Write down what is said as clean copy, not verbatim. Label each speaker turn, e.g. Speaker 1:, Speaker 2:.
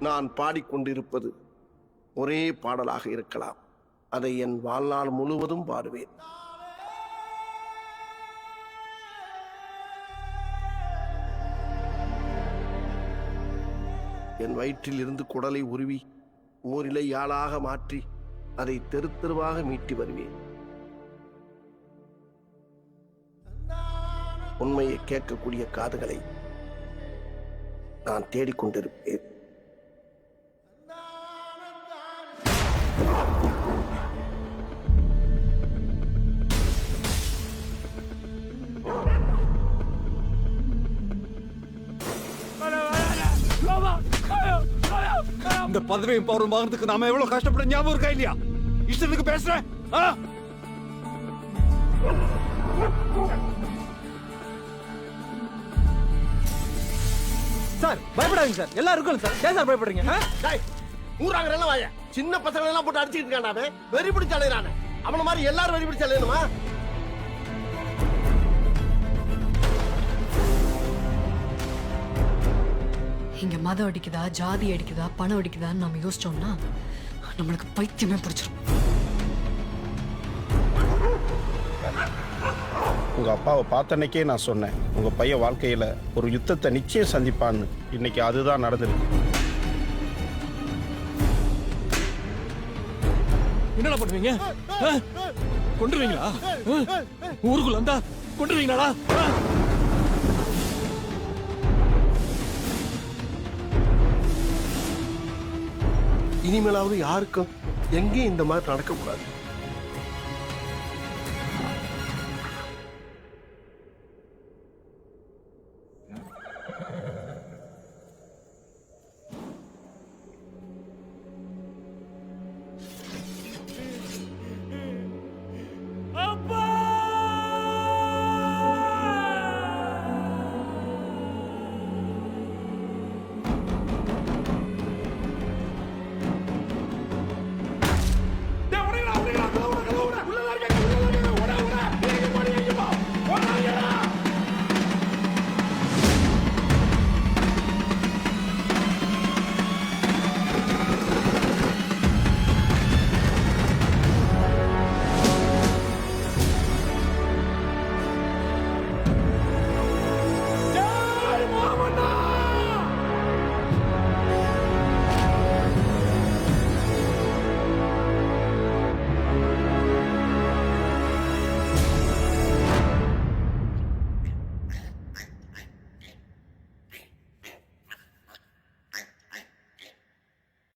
Speaker 1: நான் பாடிக்கொண்டிருப்பது ஒரே பாடலாக இருக்கலாம். அதை என் வாழ்நாள் முழுவதும் பாடுவேன். என் வயிற்றில் இருந்து குடலை உருவி ஓரிலை யாழாக மாற்றி அதை தெரு தெருவாக மீட்டி வருவேன். உண்மையை கேட்கக்கூடிய காதுகளை நான் தேடிக்கொண்டிருப்பேன்.
Speaker 2: இந்த பதவியும் பவரும் வாங்குறதுக்கு நாம எவ்வளவு கஷ்டப்பட ஞாபகம் இருக்கா இல்லையா? இஷ்டத்துக்கு பேசுறேன்.
Speaker 3: சார் பயப்படாதீங்க சார், எல்லாம் இருக்கும் சார். ஏன் சார் பயப்படுறீங்க?
Speaker 1: ஊராங்க வாய சின்ன பசங்களை எல்லாம் போட்டு அடிச்சுட்டு இருக்கானே, வெறி பிடிச்சு அலையிறானே. அவன மாதிரி எல்லாரும் வெறி பிடிச்சு அலையணுமா?
Speaker 4: இங்க மதம் அடிக்குதா, ஜாதி அடிக்குதா, பணம் அடிக்குதான்னு நம்ம யோசிச்சோம்னா நம்மளுக்கு பைத்தியமே பிடிச்சிரும்.
Speaker 5: உங்க அப்பாவை பார்த்த அன்னைக்கே நான் சொன்னேன், உங்க பையன் வாழ்க்கையில ஒரு யுத்தத்தை நிச்சயம் சந்திப்பான்னு. இன்னைக்கு அதுதான் நடந்திருக்கு.
Speaker 2: என்னடா பண்ணுவீங்க? கொண்டுருவீங்களா? ஊருக்குள்ள வந்தா கொண்டுருவீங்களா?
Speaker 1: இனிமேலாவது யாருக்கும் எங்கேயும் இந்த மாதிரி நடக்கக்கூடாது.